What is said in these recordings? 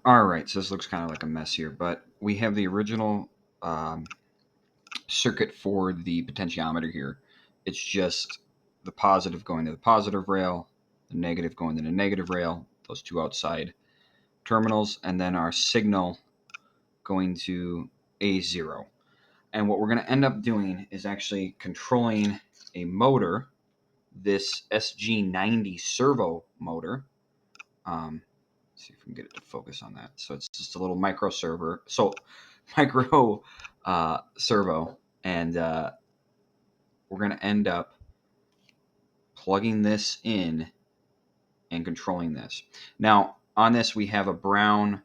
All right, so this looks kind of like a mess here, but we have the original um, circuit for the potentiometer here. It's just the positive going to the positive rail, the negative going to the negative rail, those two outside terminals, and then our signal going to A0. And what we're going to end up doing is actually controlling a motor, this SG90 servo motor. Let's see if we can get it to focus on that. So it's just a little micro server, so micro servo, and we're going to end up plugging this in and controlling this. Now, on this, we have a brown,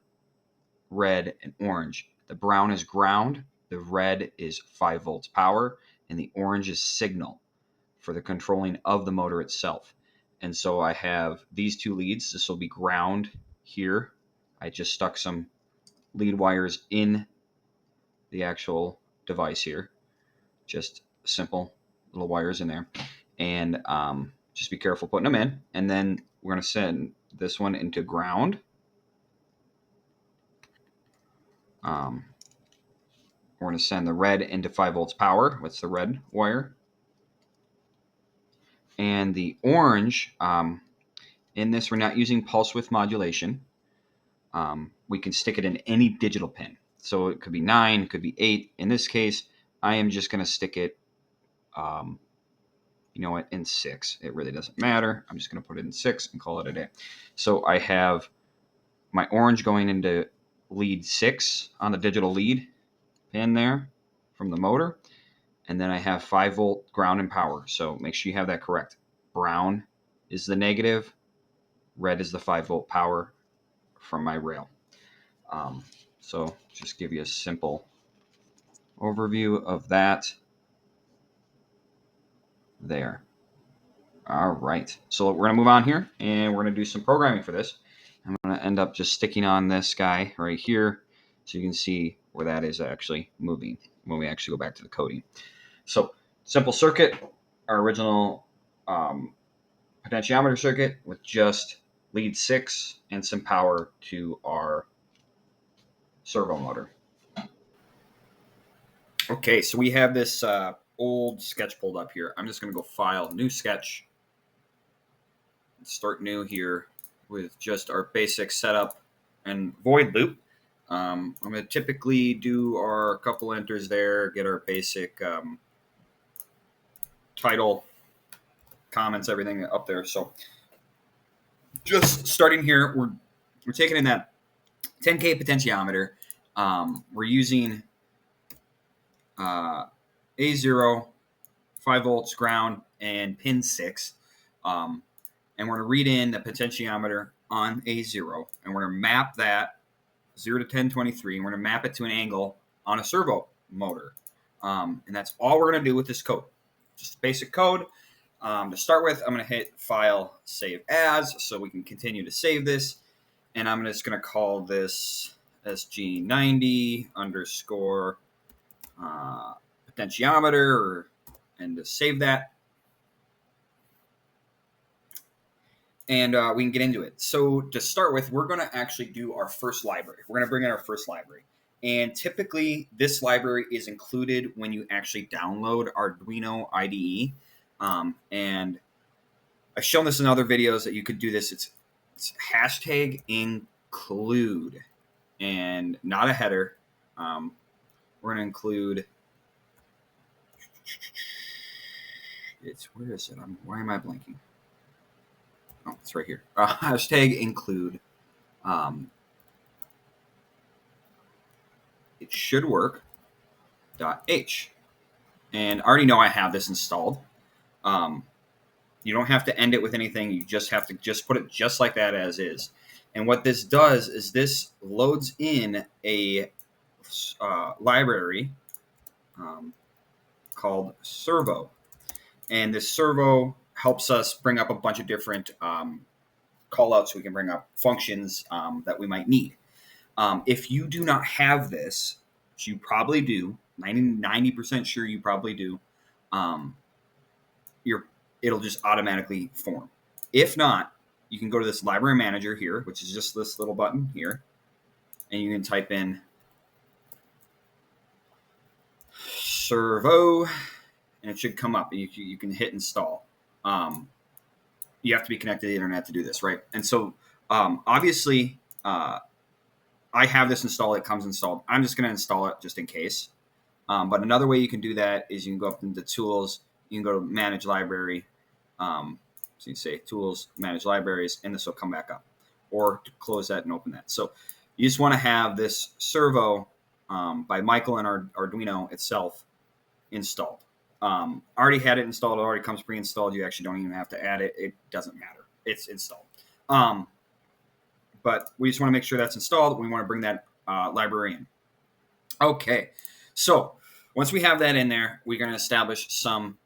red, and orange. The brown is ground, the red is 5 volts power, and the orange is signal for the controlling of the motor itself. And so I have these two leads. This will be ground here. I just stuck some lead wires in the actual device here. Just simple little wires in there. And just be careful putting them in. And then we're going to send this one into ground. We're going to send the red into 5 volts power. What's the red wire? And the orange, in this, we're not using pulse width modulation. We can stick it in any digital pin. So it could be 9, it could be 8. In this case, I am just going to stick it, in 6. It really doesn't matter. I'm just going to put it in 6 and call it a day. So I have my orange going into lead 6 on the digital lead pin there from the motor. And then I have 5 volt ground and power. So make sure you have that correct. Brown is the negative, red is the 5 volt power from my rail. So just give you a simple overview of that there. All right. So we're going to move on here and we're going to do some programming for this. I'm going to end up just sticking on this guy right here so you can see where that is actually moving when we actually go back to the coding. So simple circuit, our original potentiometer circuit with just lead 6 and some power to our servo motor. Okay, so we have this old sketch pulled up here. I'm just going to go File, New Sketch, start new here with just our basic setup and void loop. I'm going to typically do our couple enters there, get our basic title, comments, everything up there. So just starting here, we're taking in that 10K potentiometer. We're using A0, 5 volts ground, and pin 6. And we're going to read in the potentiometer on A0, and we're going to map that 0 to 1023, and we're going to map it to an angle on a servo motor. And that's all we're going to do with this code. Just basic code. To start with, I'm going to hit File, Save As, so we can continue to save this. And I'm just going to call this SG90 underscore potentiometer, and to save that. And we can get into it. So to start with, we're going to actually do our first library. We're going to bring in our first library. And typically, this library is included when you actually download Arduino IDE. And I've shown this in other videos that you could do this. It's hashtag include and not a header. We're going to include. Where is it? Why am I blanking? Oh, it's right here. Hashtag include. It should work. .h. And I already know I have this installed. You don't have to end it with anything. You just have to just put it just like that as is. And what this does is this loads in a library called Servo. And this Servo helps us bring up a bunch of different callouts. We can bring up functions that we might need. If you do not have this, which you probably do, 90% sure you probably do, it'll just automatically form. If not, you can go to this library manager here, which is just this little button here. and you can type in Servo, and it should come up. You can hit install. You have to be connected to the internet to do this, right? And so obviously I have this installed. It comes installed. I'm just going to install it just in case. But another way you can do that is you can go up into Tools. You can go to Manage Library. So you say Tools, Manage Libraries, and this will come back up. Or to close that and open that. So you just want to have this Servo by Michael and Arduino itself installed. I already had it installed. It already comes pre-installed. You actually don't even have to add it. It doesn't matter. It's installed. But we just want to make sure that's installed. We want to bring that library in. Okay. So once we have that in there, we're going to establish some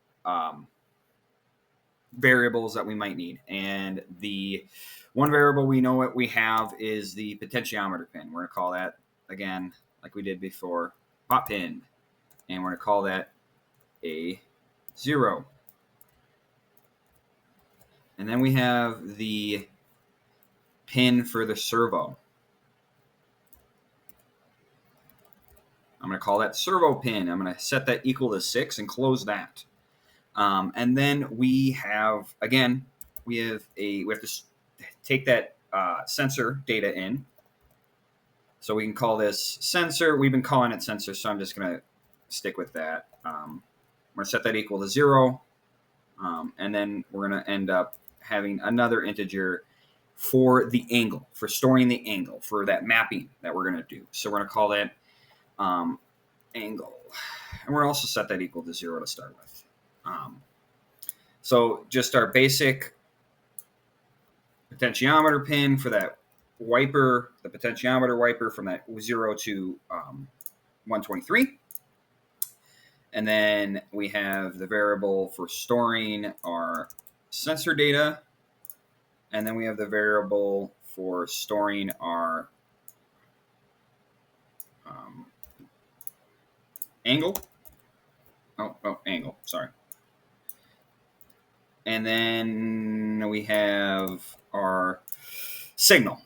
variables that we might need. And the one variable we know what we have is the potentiometer pin. We're going to call that, again, like we did before, pot pin. And we're going to call that a 0. And then we have the pin for the servo. I'm going to call that servo pin. I'm going to set that equal to 6 and close that. And then we have, again, we have to take that sensor data in. So we can call this sensor. We've been calling it sensor, so I'm just going to stick with that. I'm going to set that equal to 0. And then we're going to end up having another integer for the angle, for storing the angle, for that mapping that we're going to do. So we're going to call that angle. And we're also set that equal to 0 to start with. So just our basic potentiometer pin for that wiper, the potentiometer wiper from that 0 to 123. And then we have the variable for storing our sensor data. And then we have the variable for storing our angle. Angle, sorry. And then we have our signal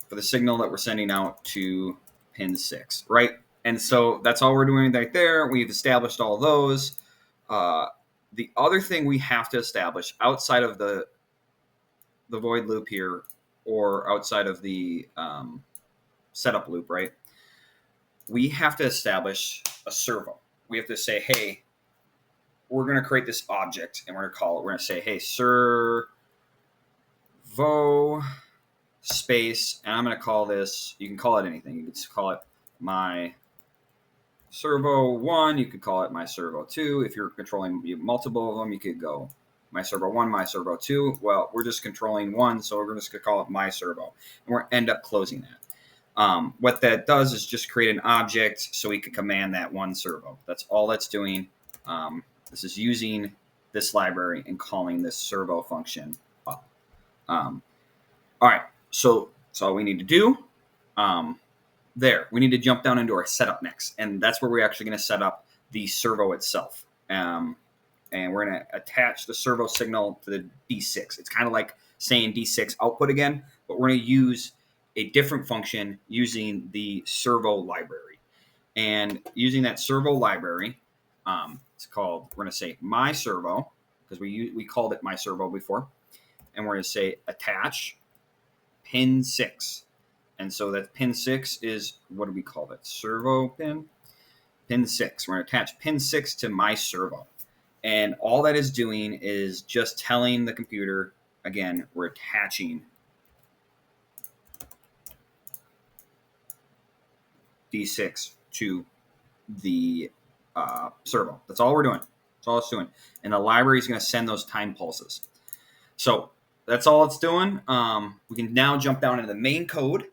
for the signal that we're sending out to pin 6, right? And so that's all we're doing right there. We've established all those. The other thing we have to establish outside of the void loop here, or outside of the setup loop, right? We have to establish a servo. We have to say, hey, we're going to create this object, and we're going to call it, we're going to say, hey, servo space, and I'm going to call this, you can call it anything. You can just call it my servo 1. You could call it my servo 2. If you're controlling multiple of them, you could go my servo 1, my servo 2. Well, we're just controlling one, so we're just going to call it my servo. And we're end up closing that. What that does is just create an object so we can command that one servo. That's all that's doing. This is using this library and calling this servo function up. All right, so that's all we need to do. We need to jump down into our setup next, and that's where we're actually going to set up the servo itself. And we're going to attach the servo signal to the D6. It's kind of like saying D6 output again, but we're going to use a different function using the servo library. And using that servo library, it's called, we're going to say my servo, because we called it my servo before. And we're going to say attach pin 6. And so that pin 6 is, what do we call that? Servo pin? Pin 6. We're going to attach pin 6 to my servo. And all that is doing is just telling the computer, again, we're attaching D6 to the servo. That's all we're doing. That's all it's doing. And the library is going to send those time pulses. So that's all it's doing. We can now jump down into the main code,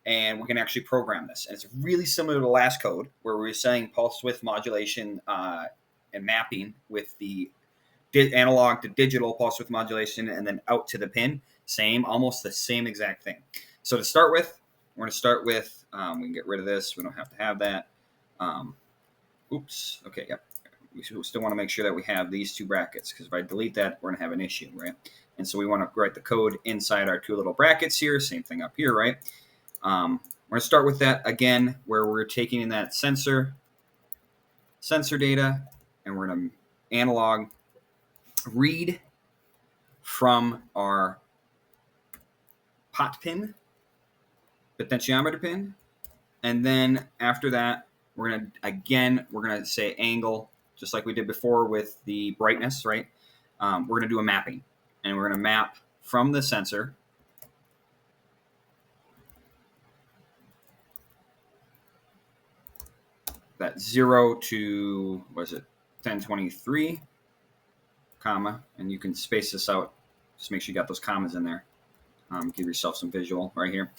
and we can actually program this. And it's really similar to the last code, where we were saying pulse width modulation and mapping with the analog to digital pulse width modulation, and then out to the pin. Almost the same exact thing. So to start with, we're going to start with, we can get rid of this. We don't have to have that. Oops. Okay, yep. We still want to make sure that we have these two brackets, because if I delete that, we're going to have an issue, right? And so we want to write the code inside our two little brackets here. Same thing up here, right? We're going to start with that again, where we're taking in that sensor data, and we're going to analog read from our pot pin, potentiometer pin, and then after that, we're going to say angle, just like we did before with the brightness, right? We're going to do a mapping, and we're going to map from the sensor that 0 to, what is it, 1023, comma, and you can space this out. Just make sure you got those commas in there. Give yourself some visual right here.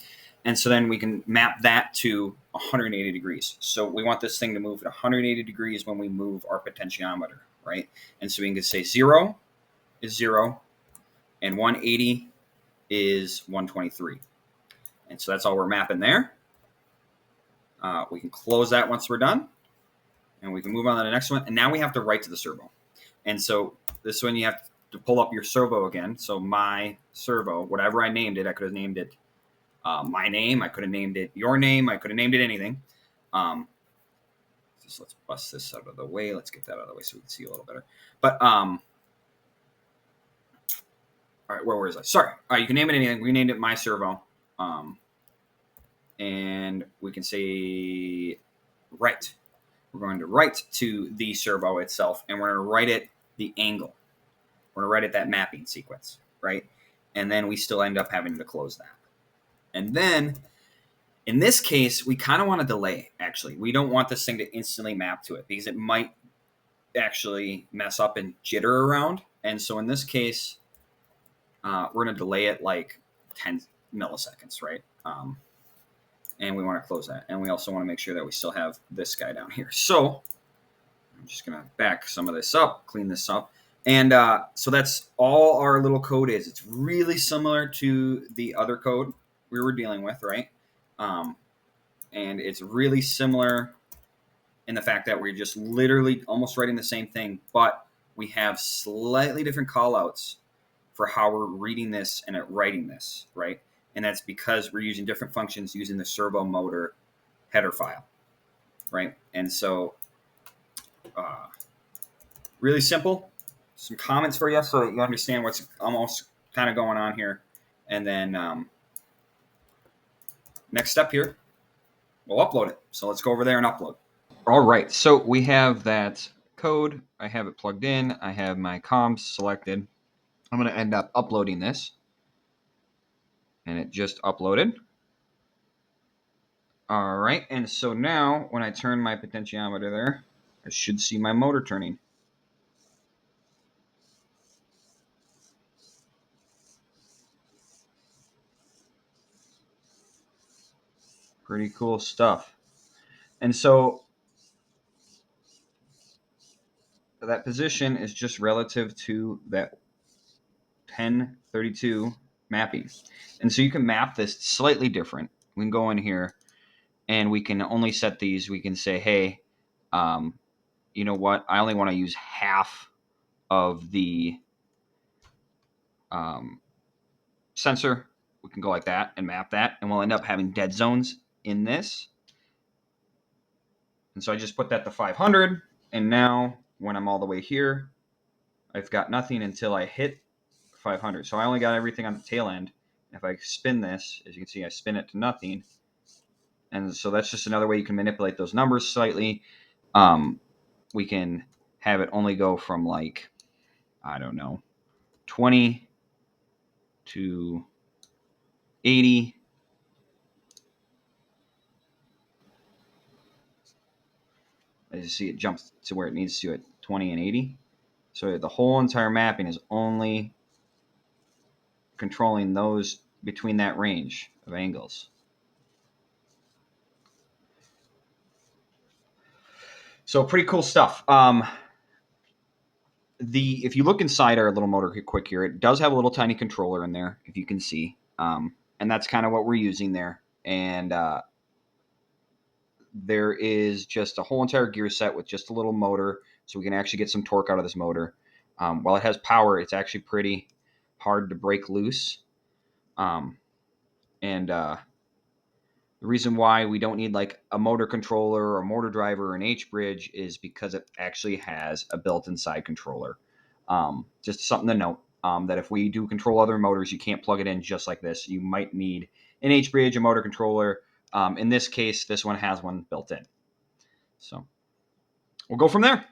And so then we can map that to 180 degrees. So we want this thing to move at 180 degrees when we move our potentiometer, right? And so we can say 0 is 0, and 180 is 123. And so that's all we're mapping there. We can close that once we're done, and we can move on to the next one. And now we have to write to the servo. And so this one you have to pull up your servo again. So my servo, whatever I named it, I could have named it my name. I could have named it your name. I could have named it anything. Just let's bust this out of the way. Let's get that out of the way so we can see a little better. But all right, where was I? Sorry. All right, you can name it anything. We named it my servo. And we can say write. We're going to write to the servo itself, and we're going to write it the angle. We're going to write it that mapping sequence, right? And then we still end up having to close that. And then in this case, we kind of want to delay, actually. We don't want this thing to instantly map to it because it might actually mess up and jitter around. And so in this case, we're going to delay it like 10 milliseconds, right? And we want to close that. And we also want to make sure that we still have this guy down here. So I'm just going to back some of this up, clean this up. And so that's all our little code is. It's really similar to the other code we were dealing with, right? And it's really similar in the fact that we're just literally almost writing the same thing, but we have slightly different callouts for how we're reading this and writing this, right? And that's because we're using different functions using the servo motor header file, right? And so really simple. Some comments for you so that you understand what's almost kind of going on here. And then next step here, we'll upload it. So let's go over there and upload. All right, so we have that code. I have it plugged in. I have my comms selected. I'm going to end up uploading this. And it just uploaded. All right, and so now when I turn my potentiometer there, I should see my motor turning. Pretty cool stuff. And so that position is just relative to that 1032 mapping. And so you can map this slightly different. We can go in here and we can only set these. We can say, hey, you know what? I only want to use half of the sensor. We can go like that and map that, and we'll end up having dead zones in this. And so I just put that to 500, and now when I'm all the way here, I've got nothing until I hit 500. So I only got everything on the tail end. If I spin this, as you can see, I spin it to nothing. And so that's just another way you can manipulate those numbers slightly. We can have it only go from like, I don't know, 20 to 80. As you see, it jumps to where it needs to at 20 and 80. So the whole entire mapping is only controlling those between that range of angles. So pretty cool stuff. If you look inside our little motor quick here, it does have a little tiny controller in there, if you can see. And that's kind of what we're using there. And there is just a whole entire gear set with just a little motor, so we can actually get some torque out of this motor. While it has power, it's actually pretty hard to break loose. And The reason why we don't need like a motor controller or a motor driver or an H-bridge is because it actually has a built-in side controller. Just something to note, that if we do control other motors, you can't plug it in just like this. You might need an H-bridge, a motor controller. In this case, this one has one built in. So we'll go from there.